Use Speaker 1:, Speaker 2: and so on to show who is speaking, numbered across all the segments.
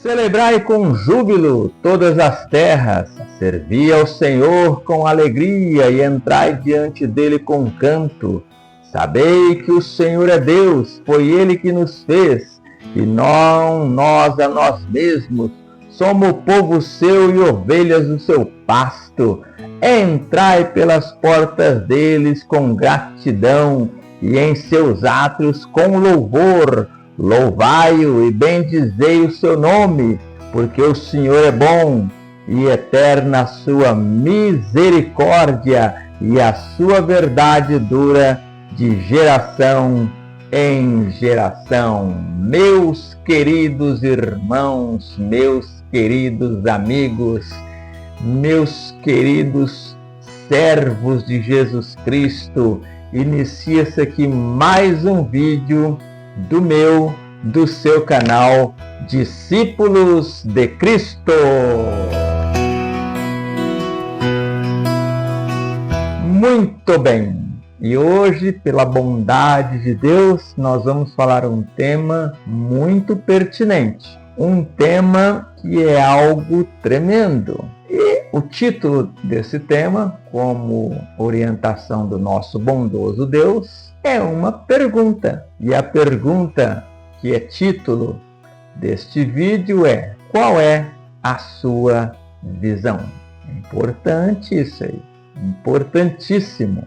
Speaker 1: Celebrai com júbilo todas as terras, servi ao Senhor com alegria e entrai diante dele com canto. Sabei que o Senhor é Deus, foi ele que nos fez, e não nós a nós mesmos. Somos povo seu e ovelhas do seu pasto. Entrai pelas portas deles com gratidão e em seus átrios com louvor. Louvai-o e bendizei o seu nome, porque o Senhor é bom e eterna a sua misericórdia e a sua verdade dura de geração em geração. Meus queridos irmãos, meus queridos amigos, meus queridos servos de Jesus Cristo, inicia-se aqui mais um vídeo do seu canal Discípulos de Cristo. Muito bem, e hoje, pela bondade de Deus, nós vamos falar um tema muito pertinente, um tema que é algo tremendo. E o título desse tema, como orientação do nosso bondoso Deus, é uma pergunta. E a pergunta que é título deste vídeo é: qual é a sua visão? É importante isso aí, importantíssimo.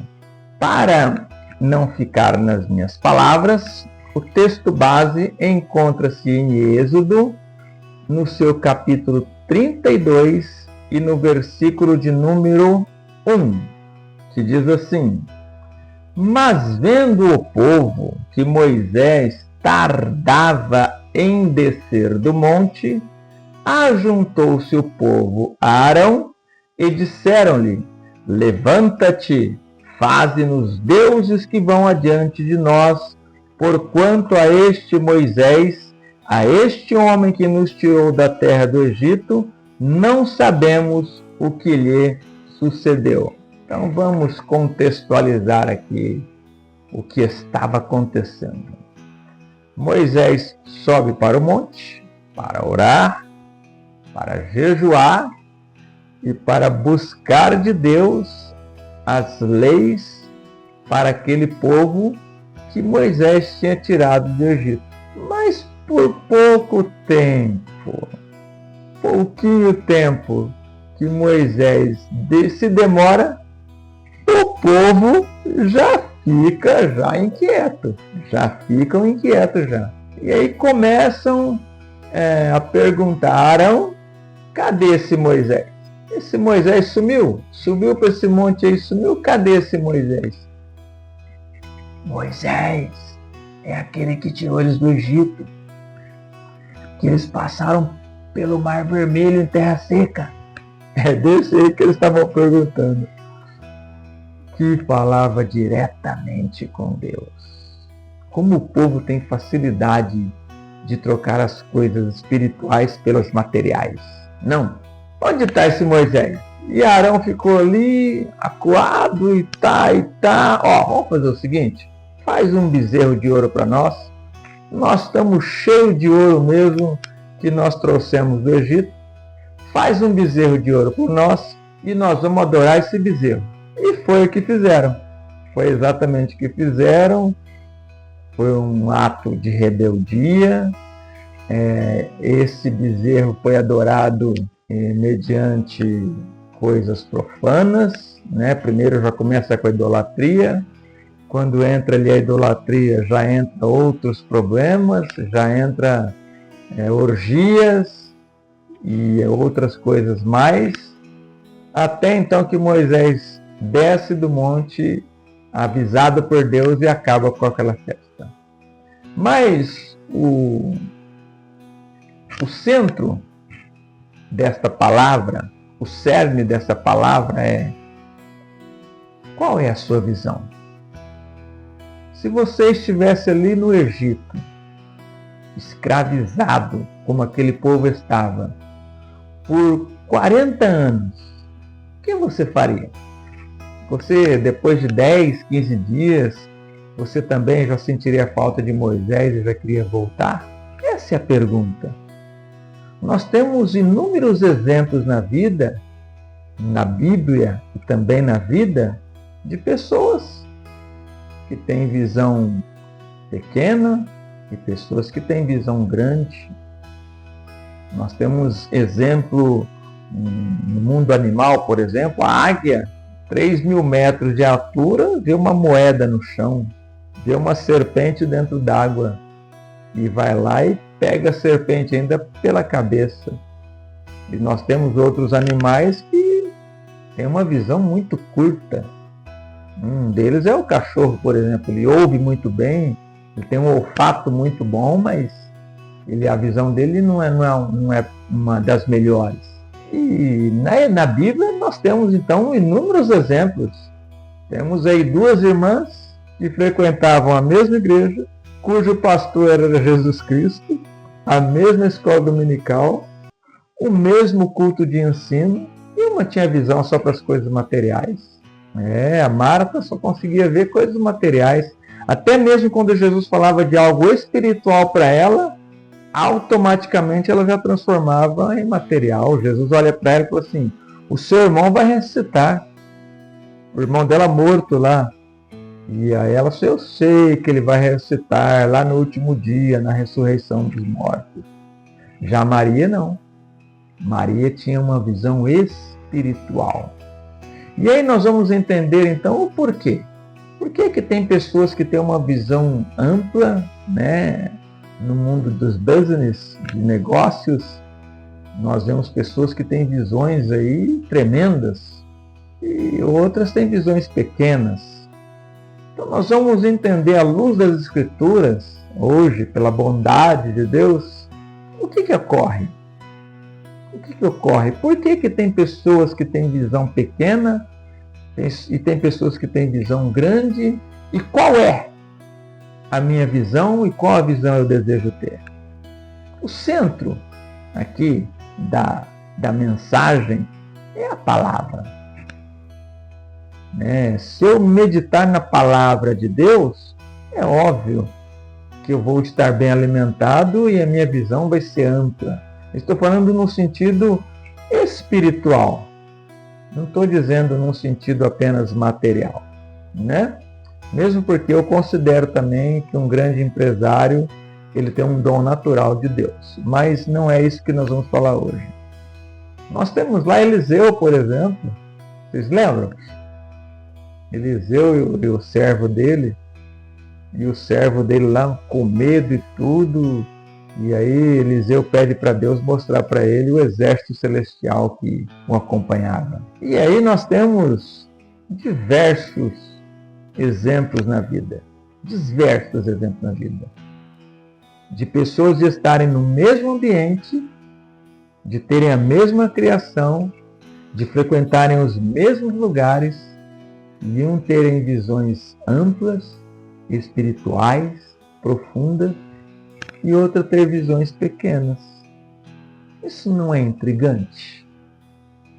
Speaker 1: Para não ficar nas minhas palavras, o texto base encontra-se em Êxodo, no seu capítulo 32 e no versículo de número 1, que diz assim: Mas vendo o povo que Moisés tardava em descer do monte, ajuntou-se o povo a Arão e disseram-lhe: Levanta-te, faze-nos deuses que vão adiante de nós, porquanto a este Moisés, a este homem que nos tirou da terra do Egito, não sabemos o que lhe sucedeu. Então vamos contextualizar aqui o que estava acontecendo. Moisés sobe para o monte para orar, para jejuar e para buscar de Deus as leis para aquele povo que Moisés tinha tirado do Egito. Mas por pouquinho tempo que Moisés se demora, o povo ficam inquietos já. E aí começam a perguntar: Arão, cadê esse Moisés? Esse Moisés sumiu para esse monte aí, sumiu, cadê esse Moisés? Moisés é aquele que tirou eles do Egito, que eles passaram pelo Mar Vermelho em terra seca. É desse aí que eles estavam perguntando. Que falava diretamente com Deus. Como o povo tem facilidade de trocar as coisas espirituais pelas materiais. Não. Onde está esse Moisés? E Arão ficou ali, acuado, e tá. Vamos fazer o seguinte: faz um bezerro de ouro para nós. Nós estamos cheios de ouro mesmo, que nós trouxemos do Egito. Faz um bezerro de ouro por nós e nós vamos adorar esse bezerro. E foi o que fizeram. Foi exatamente o que fizeram. Foi um ato de rebeldia. Esse bezerro foi adorado mediante coisas profanas, né? Primeiro já começa com a idolatria. Quando entra ali a idolatria, já entra outros problemas, já entra orgias e outras coisas mais. Até então que Moisés desce do monte, avisado por Deus, e acaba com aquela festa. Mas o centro desta palavra, o cerne dessa palavra é: qual é a sua visão? Se você estivesse ali no Egito, escravizado, como aquele povo estava, por 40 anos, o que você faria? Você, depois de 10, 15 dias, você também já sentiria a falta de Moisés e já queria voltar? Essa é a pergunta. Nós temos inúmeros exemplos na vida, na Bíblia e também na vida, de pessoas que têm visão pequena e pessoas que têm visão grande. Nós temos exemplo no mundo animal, por exemplo, a águia, 3.000 metros de altura, vê uma moeda no chão, vê uma serpente dentro d'água e vai lá e pega a serpente ainda pela cabeça. E nós temos outros animais que têm uma visão muito curta. Um deles é o cachorro, por exemplo. Ele ouve muito bem, ele tem um olfato muito bom, mas a visão dele não é uma das melhores. E na Bíblia nós temos então inúmeros exemplos. Temos aí 2 irmãs que frequentavam a mesma igreja, cujo pastor era Jesus Cristo, a mesma escola dominical, o mesmo culto de ensino, e uma tinha visão só para as coisas materiais. A Marta só conseguia ver coisas materiais. Até mesmo quando Jesus falava de algo espiritual para ela, automaticamente ela já transformava em material. Jesus olha para ela e fala assim: o seu irmão vai ressuscitar. O irmão dela morto lá. E aí ela falou: eu sei que ele vai ressuscitar lá no último dia, na ressurreição dos mortos. Já Maria não. Maria tinha uma visão espiritual. E aí nós vamos entender então o porquê. Por que tem pessoas que têm uma visão ampla, no mundo dos business, de negócios? Nós vemos pessoas que têm visões aí tremendas e outras têm visões pequenas. Então nós vamos entender à luz das Escrituras, hoje, pela bondade de Deus, o que ocorre. O que ocorre? Por que tem pessoas que têm visão pequena e tem pessoas que têm visão grande? E qual é a minha visão e qual a visão eu desejo ter? O centro aqui da mensagem é a palavra. Se eu meditar na palavra de Deus, é óbvio que eu vou estar bem alimentado e a minha visão vai ser ampla. Estou falando no sentido espiritual. Não estou dizendo num sentido apenas material, Mesmo porque eu considero também que um grande empresário, ele tem um dom natural de Deus. Mas não é isso que nós vamos falar hoje. Nós temos lá Eliseu, por exemplo. Vocês lembram? Eliseu e o servo dele. E o servo dele lá com medo e tudo. E aí Eliseu pede para Deus mostrar para ele o exército celestial que o acompanhava. E aí nós temos diversos exemplos na vida. Diversos exemplos na vida. De pessoas de estarem no mesmo ambiente, de terem a mesma criação, de frequentarem os mesmos lugares, e um terem visões amplas, espirituais, profundas, e outra ter visões pequenas. Isso não é intrigante?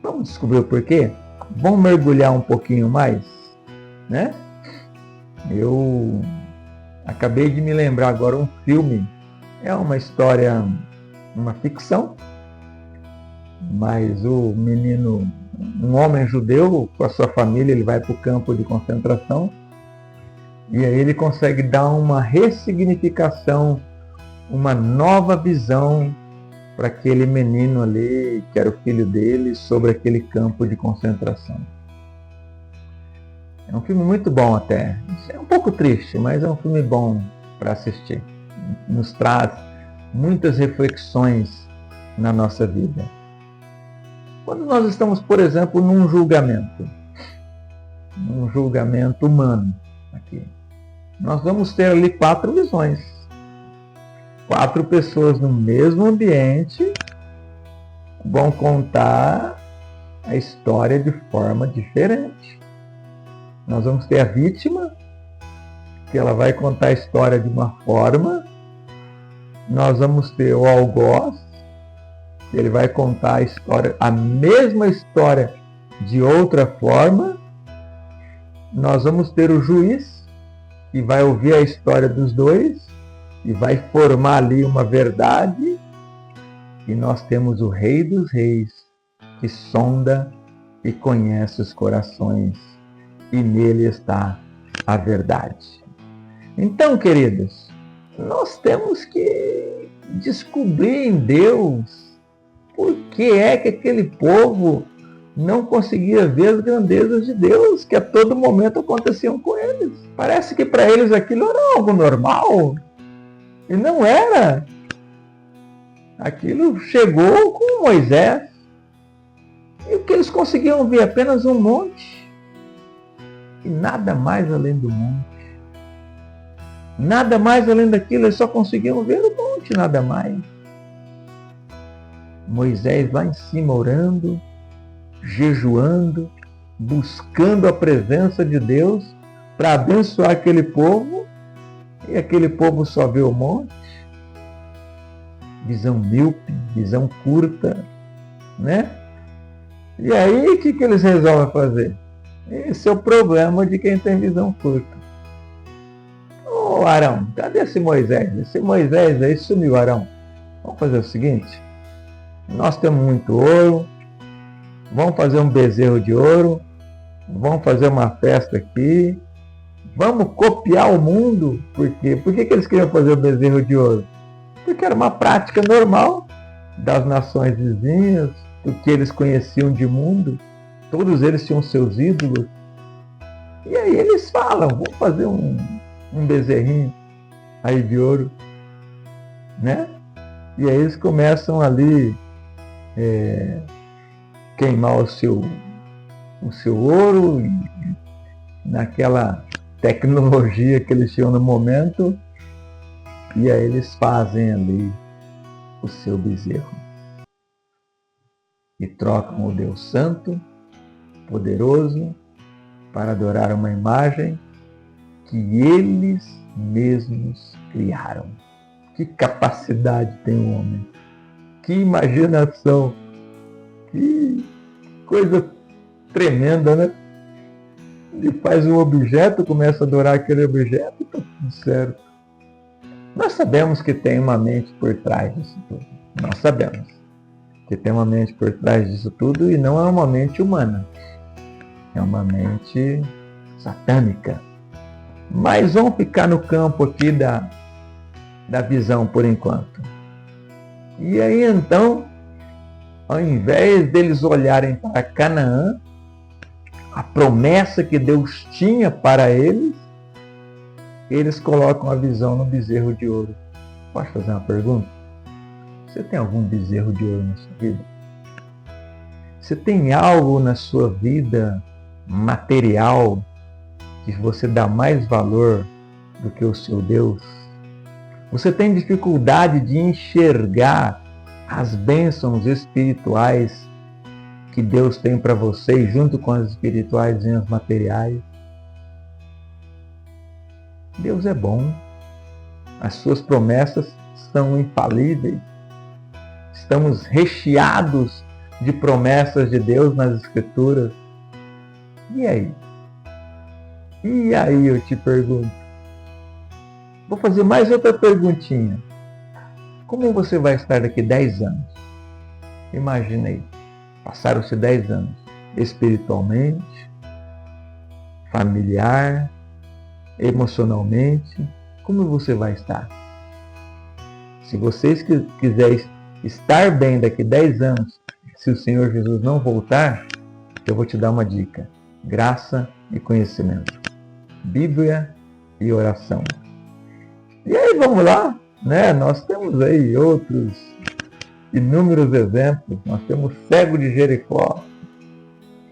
Speaker 1: Vamos descobrir o porquê? Vamos mergulhar um pouquinho mais? Eu acabei de me lembrar agora um filme. É uma história, uma ficção, mas o menino, um homem judeu com a sua família, ele vai para o campo de concentração e aí ele consegue dar uma ressignificação, uma nova visão para aquele menino ali, que era o filho dele, sobre aquele campo de concentração. É um filme muito bom até. É um pouco triste, mas é um filme bom para assistir. Nos traz muitas reflexões na nossa vida. Quando nós estamos, por exemplo, num julgamento humano, aqui, nós vamos ter ali 4 visões. 4 pessoas no mesmo ambiente vão contar a história de forma diferente. Nós vamos ter a vítima, que ela vai contar a história de uma forma. Nós vamos ter o algoz, que ele vai contar a mesma história de outra forma. Nós vamos ter o juiz, que vai ouvir a história dos dois e vai formar ali uma verdade. E nós temos o Rei dos Reis, que sonda e conhece os corações, e nele está a verdade. Então, queridos, nós temos que descobrir em Deus por que é que aquele povo não conseguia ver as grandezas de Deus, que a todo momento aconteciam com eles. Parece que para eles aquilo era algo normal, e não era. Aquilo chegou com Moisés, e o que eles conseguiam ver? Apenas um monte, e nada mais além do monte. Nada mais além daquilo, eles só conseguiam ver o monte, nada mais. Moisés lá em cima orando, jejuando, buscando a presença de Deus para abençoar aquele povo, e aquele povo só vê o monte. Visão míope, visão curta, né? E aí, o que eles resolvem fazer? Esse é o problema de quem tem visão curta. Ô Arão, cadê esse Moisés? Esse Moisés aí sumiu, Arão. Vamos fazer o seguinte, nós temos muito ouro, vamos fazer um bezerro de ouro, vamos fazer uma festa aqui, vamos copiar o mundo. Por quê? Por que eles queriam fazer o bezerro de ouro? Porque era uma prática normal das nações vizinhas, do que eles conheciam de mundo. Todos eles tinham seus ídolos. E aí eles falam, vamos fazer um bezerrinho aí de ouro, né? E aí eles começam ali queimar o seu ouro, e naquela tecnologia que eles tinham no momento, e aí eles fazem ali o seu bezerro. E trocam o Deus Santo, poderoso, para adorar uma imagem que eles mesmos criaram. Que capacidade tem o homem! Que imaginação! Que coisa tremenda, né? Ele faz um objeto, começa a adorar aquele objeto e está tudo certo. Nós sabemos que tem uma mente por trás disso tudo. Nós sabemos que tem uma mente por trás disso tudo, e não é uma mente humana. É uma mente satânica. Mas vamos ficar no campo aqui da visão por enquanto. E aí então, ao invés deles olharem para Canaã, a promessa que Deus tinha para eles, eles colocam a visão no bezerro de ouro. Posso fazer uma pergunta? Você tem algum bezerro de ouro na sua vida? Você tem algo na sua vida material que você dá mais valor do que o seu Deus? Você tem dificuldade de enxergar as bênçãos espirituais que Deus tem para você, junto com as espirituais e as materiais? Deus é bom. As suas promessas são infalíveis. Estamos recheados de promessas de Deus nas Escrituras. E aí? E aí eu te pergunto. Vou fazer mais outra perguntinha. Como você vai estar daqui 10 anos? Imagina aí. Passaram-se 10 anos. Espiritualmente, familiar, emocionalmente. Como você vai estar? Se vocês quiserem estar bem daqui 10 anos, se o Senhor Jesus não voltar, eu vou te dar uma dica. Graça e conhecimento. Bíblia e oração. E aí vamos lá, né? Nós temos aí outros inúmeros exemplos. Nós temos o cego de Jericó,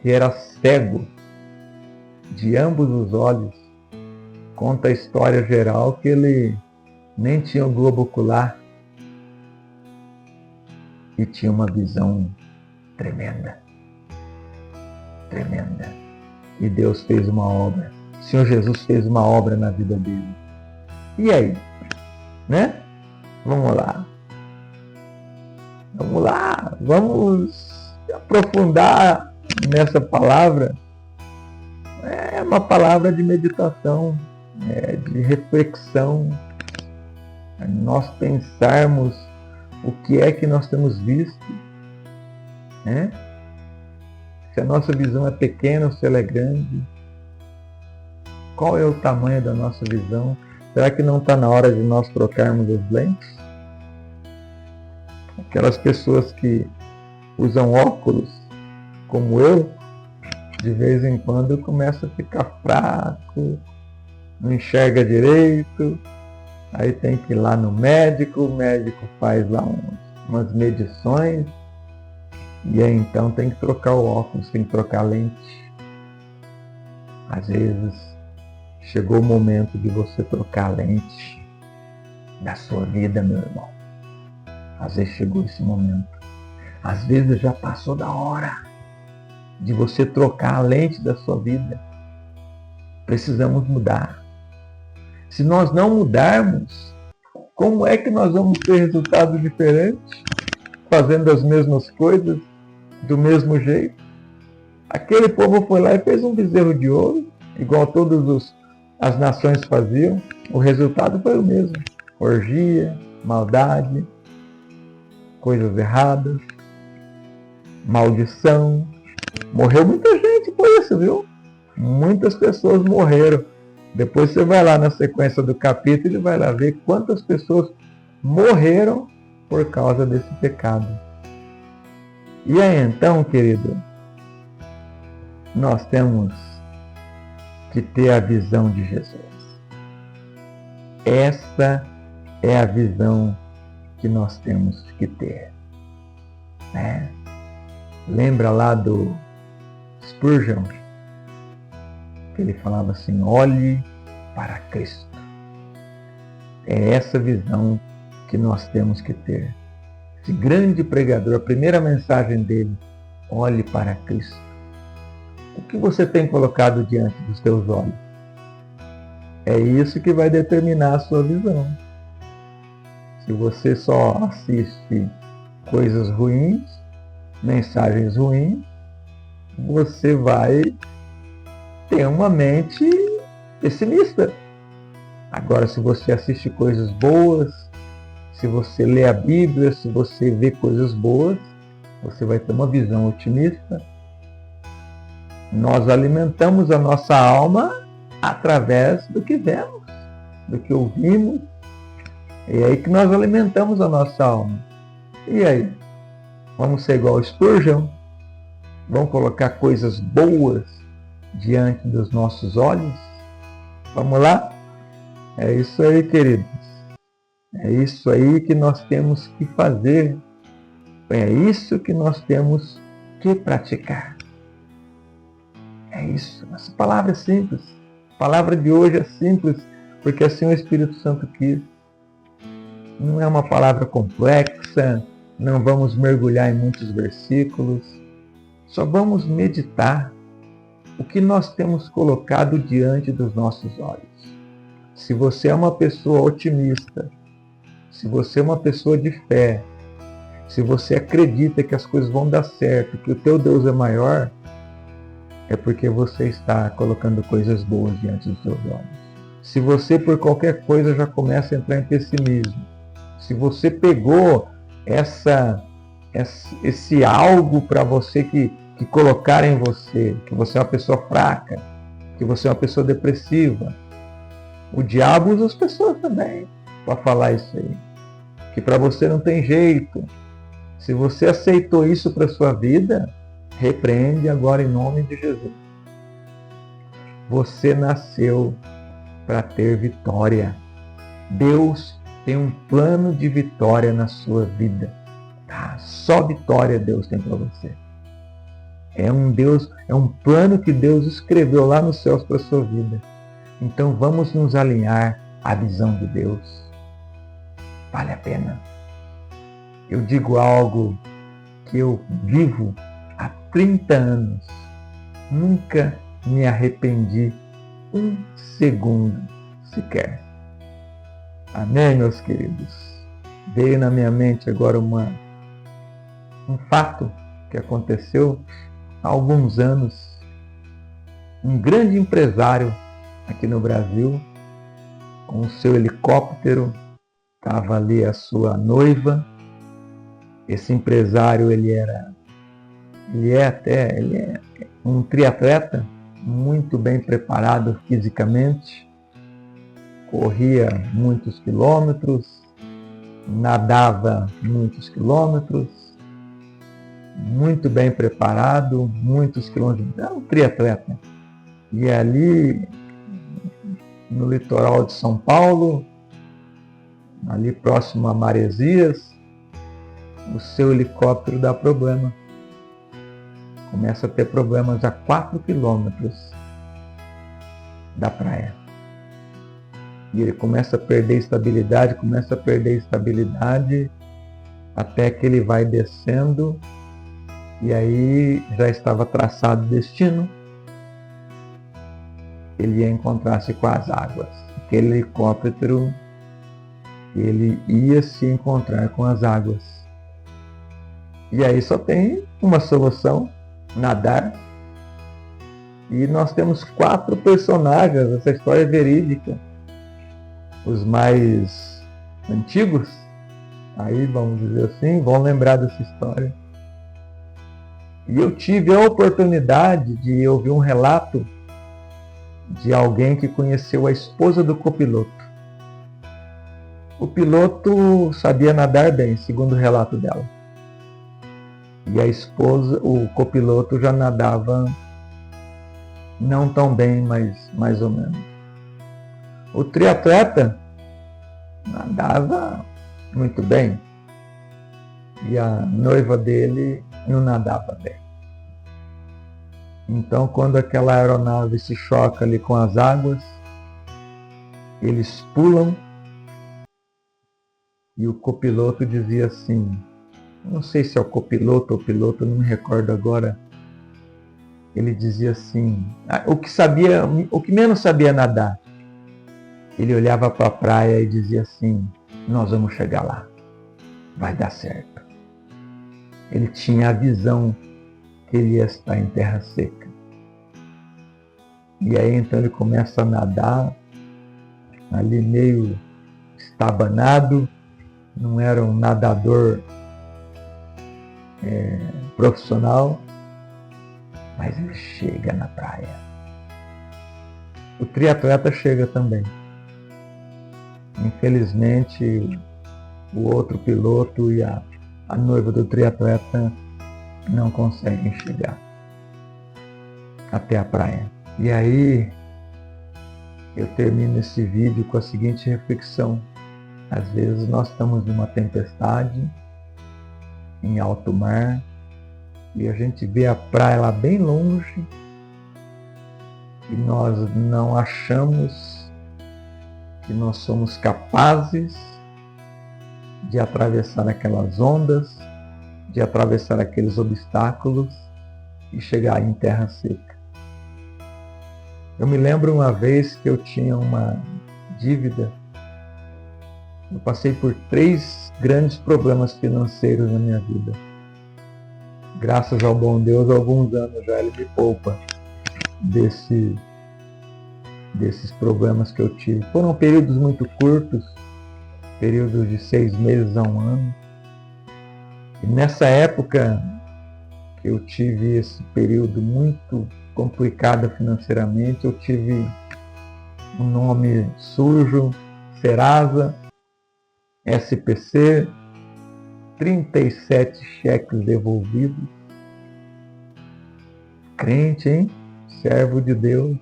Speaker 1: que era cego de ambos os olhos. Conta a história geral que ele nem tinha o globo ocular e tinha uma visão tremenda. Tremenda. E Deus fez uma obra. O Senhor Jesus fez uma obra na vida dele. E aí? Né? Vamos lá. Vamos lá. Vamos aprofundar nessa palavra. É uma palavra de meditação, de reflexão. Nós pensarmos o que é que nós temos visto, né? Se a nossa visão é pequena ou se ela é grande. Qual é o tamanho da nossa visão? Será que não está na hora de nós trocarmos as lentes? Aquelas pessoas que usam óculos, como eu, de vez em quando começa a ficar fraco, não enxerga direito, aí tem que ir lá no médico, o médico faz lá umas medições, e aí então tem que trocar o óculos, tem que trocar a lente. Às vezes chegou o momento de você trocar a lente da sua vida, meu irmão. Às vezes chegou esse momento. Às vezes já passou da hora de você trocar a lente da sua vida. Precisamos mudar. Se nós não mudarmos, como é que nós vamos ter resultados diferentes? Fazendo as mesmas coisas, do mesmo jeito? Aquele povo foi lá e fez um bezerro de ouro, igual todas as nações faziam. O resultado foi o mesmo. Orgia, maldade, coisas erradas, maldição. Morreu muita gente por isso, viu? Muitas pessoas morreram. Depois você vai lá na sequência do capítulo e vai lá ver quantas pessoas morreram por causa desse pecado. E aí então, querido, nós temos que ter a visão de Jesus. Essa é a visão que nós temos que ter, né? Lembra lá do Spurgeon, que ele falava assim: olhe para Cristo. É essa visão que nós temos que ter. Esse grande pregador, a primeira mensagem dele: olhe para Cristo. O que você tem colocado diante dos teus olhos? É isso que vai determinar a sua visão. Se você só assiste coisas ruins, mensagens ruins, você vai ter uma mente pessimista. Agora, se você assiste coisas boas, se você lê a Bíblia, se você vê coisas boas, você vai ter uma visão otimista. Nós alimentamos a nossa alma através do que vemos, do que ouvimos. É aí que nós alimentamos a nossa alma. E aí? Vamos ser igual ao Spurgeon? Vamos colocar coisas boas diante dos nossos olhos? Vamos lá? É isso aí, queridos. É isso aí que nós temos que fazer. É isso que nós temos que praticar. É isso. Essa palavra é simples. A palavra de hoje é simples, porque assim o Espírito Santo quis. Não é uma palavra complexa, não vamos mergulhar em muitos versículos. Só vamos meditar o que nós temos colocado diante dos nossos olhos. Se você é uma pessoa otimista, se você é uma pessoa de fé, se você acredita que as coisas vão dar certo, que o teu Deus é maior, é porque você está colocando coisas boas diante dos seus olhos. Se você por qualquer coisa já começa a entrar em pessimismo, se você pegou esse algo para você que colocar em você, que você é uma pessoa fraca, que você é uma pessoa depressiva, o diabo usa as pessoas também para falar isso aí, que para você não tem jeito. Se você aceitou isso para a sua vida, repreende agora em nome de Jesus. Você nasceu para ter vitória. Deus tem um plano de vitória na sua vida. Tá? Só vitória Deus tem para você. É um plano que Deus escreveu lá nos céus para a sua vida. Então vamos nos alinhar à visão de Deus. Vale a pena. Eu digo algo que eu vivo há 30 anos. Nunca me arrependi um segundo sequer. Amém, meus queridos? Veio na minha mente agora um fato que aconteceu há alguns anos. Um grande empresário aqui no Brasil, com o seu helicóptero, estava ali a sua noiva, Esse empresário, ele é um triatleta muito bem preparado fisicamente, corria muitos quilômetros, nadava muitos quilômetros, muito bem preparado, muitos quilômetros, era um triatleta. E ali no litoral de São Paulo, ali próximo a Maresias, o seu helicóptero dá problema. Começa a ter problemas a 4 quilômetros da praia. E ele começa a perder estabilidade, até que ele vai descendo, e aí já estava traçado o destino. Ele ia encontrar-se com as águas. Aquele helicóptero, ele ia se encontrar com as águas. E aí só tem uma solução: nadar. E nós temos 4 personagens, essa história é verídica. Os mais antigos, aí vamos dizer assim, vão lembrar dessa história. E eu tive a oportunidade de ouvir um relato de alguém que conheceu a esposa do copiloto. O piloto sabia nadar bem, segundo o relato dela. E a esposa, o copiloto, já nadava não tão bem, mas mais ou menos. O triatleta nadava muito bem. E a noiva dele não nadava bem. Então, quando aquela aeronave se choca ali com as águas, eles pulam, e o copiloto dizia assim, não sei se é o copiloto ou o piloto, não me recordo agora, ele dizia assim, o que menos sabia nadar, ele olhava para a praia e dizia assim, nós vamos chegar lá, vai dar certo. Ele tinha a visão que ele ia estar em terra seca. E aí então ele começa a nadar, ali meio estabanado, não era um nadador profissional, mas ele chega na praia. O triatleta chega também. Infelizmente, o outro piloto e a noiva do triatleta não conseguem chegar até a praia. E aí, eu termino esse vídeo com a seguinte reflexão. Às vezes nós estamos numa tempestade, em alto mar, e a gente vê a praia lá bem longe, e nós não achamos que nós somos capazes de atravessar aquelas ondas, de atravessar aqueles obstáculos e chegar em terra seca. Eu me lembro uma vez que eu tinha uma dívida. Eu passei por 3 grandes problemas financeiros na minha vida. Graças ao bom Deus, há alguns anos já Ele me poupa desses problemas que eu tive. Foram períodos muito curtos, períodos de 6 meses a 1 ano. E nessa época que eu tive esse período muito complicado financeiramente, eu tive um nome sujo, Serasa, SPC, 37 cheques devolvidos. Crente, hein? Servo de Deus.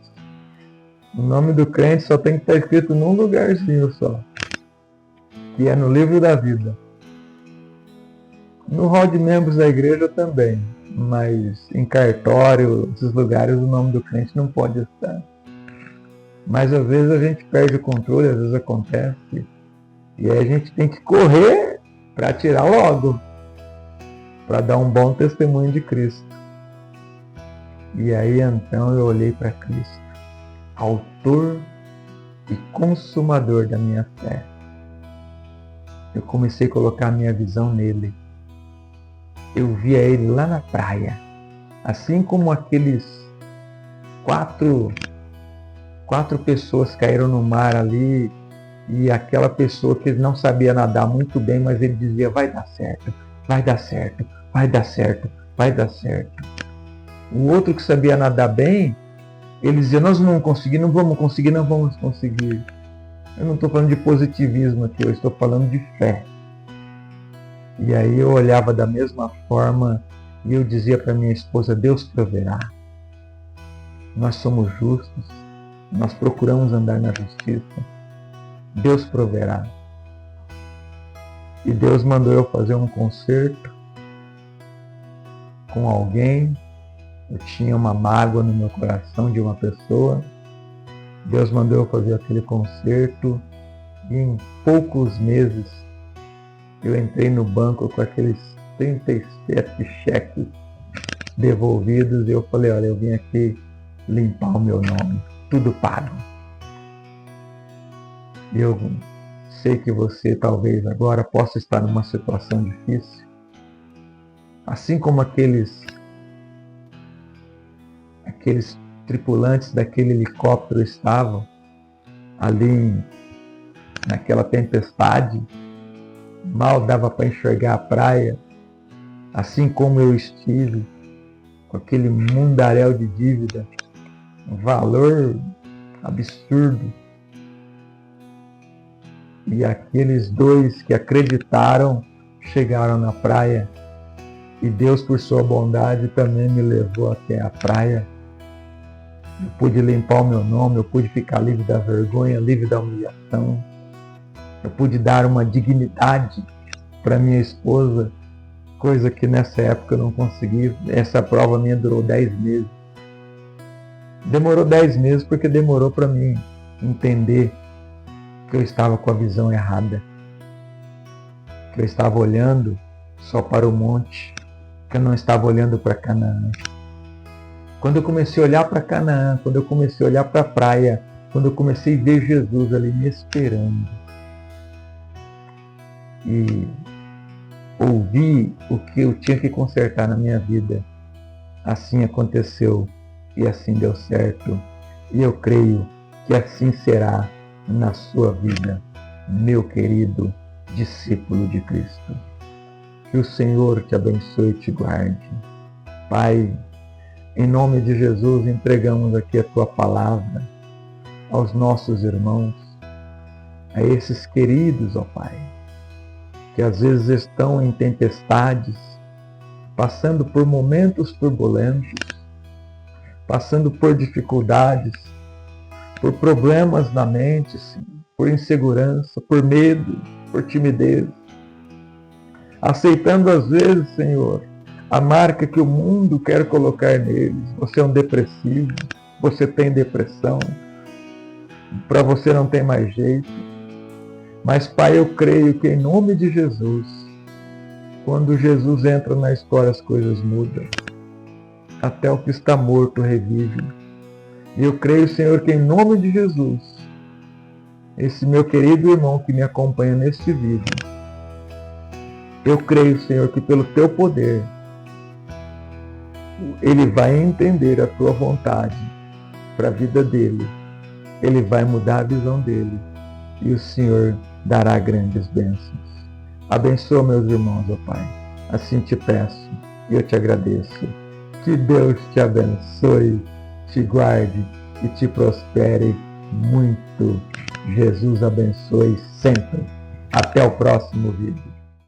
Speaker 1: O nome do crente só tem que estar escrito num lugarzinho só, que é no livro da vida. No hall de membros da igreja também, mas em cartório, esses lugares, o nome do crente não pode estar. Mas às vezes a gente perde o controle, às vezes acontece, e aí a gente tem que correr para tirar logo, para dar um bom testemunho de Cristo. E aí então eu olhei para Cristo, autor e consumador da minha fé. Eu comecei a colocar a minha visão nele. Eu via ele lá na praia, assim como aqueles quatro pessoas caíram no mar ali, e aquela pessoa que não sabia nadar muito bem, mas ele dizia, vai dar certo, vai dar certo, vai dar certo, vai dar certo. O outro que sabia nadar bem, ele dizia, nós não vamos conseguir, não vamos conseguir, não vamos conseguir. Eu não estou falando de positivismo aqui, eu estou falando de fé. E aí eu olhava da mesma forma e eu dizia para minha esposa, Deus proverá. Nós somos justos, nós procuramos andar na justiça. Deus proverá. E Deus mandou eu fazer um concerto com alguém. Eu tinha uma mágoa no meu coração de uma pessoa. Deus mandou eu fazer aquele concerto e em poucos meses eu entrei no banco com aqueles 37 cheques devolvidos e eu falei, olha, eu vim aqui limpar o meu nome, tudo pago. Eu sei que você talvez agora possa estar numa situação difícil, assim como aqueles tripulantes daquele helicóptero estavam ali naquela tempestade, mal dava para enxergar a praia, assim como eu estive com aquele mundaréu de dívida, um valor absurdo. E aqueles dois que acreditaram chegaram na praia e Deus, por sua bondade, também me levou até a praia. Eu pude limpar o meu nome, eu pude ficar livre da vergonha, livre da humilhação. Eu pude dar uma dignidade para minha esposa, coisa que nessa época eu não consegui. Essa prova minha durou 10 meses. Demorou 10 meses porque demorou para mim entender que eu estava com a visão errada. Que eu estava olhando só para o monte, que eu não estava olhando para Canaã. Quando eu comecei a olhar para Canaã, quando eu comecei a olhar para a praia, quando eu comecei a ver Jesus ali me esperando e ouvi o que eu tinha que consertar na minha vida, assim aconteceu e assim deu certo. E eu creio que assim será na sua vida, meu querido discípulo de Cristo. Que o Senhor te abençoe e te guarde. Pai, em nome de Jesus, entregamos aqui a Tua palavra aos nossos irmãos, a esses queridos, ó Pai, que às vezes estão em tempestades, passando por momentos turbulentos, passando por dificuldades, por problemas na mente, por insegurança, por medo, por timidez, aceitando às vezes, Senhor, a marca que o mundo quer colocar neles. Você é um depressivo, você tem depressão, para você não tem mais jeito. Mas, Pai, eu creio que em nome de Jesus, quando Jesus entra na história, as coisas mudam. Até o que está morto revive. E eu creio, Senhor, que em nome de Jesus, esse meu querido irmão que me acompanha neste vídeo, eu creio, Senhor, que pelo Teu poder, ele vai entender a Tua vontade para a vida dele. Ele vai mudar a visão dele. E o Senhor dará grandes bênçãos. Abençoa meus irmãos, ó Pai. Assim te peço e eu te agradeço. Que Deus te abençoe, te guarde e te prospere muito. Jesus abençoe sempre. Até o próximo vídeo.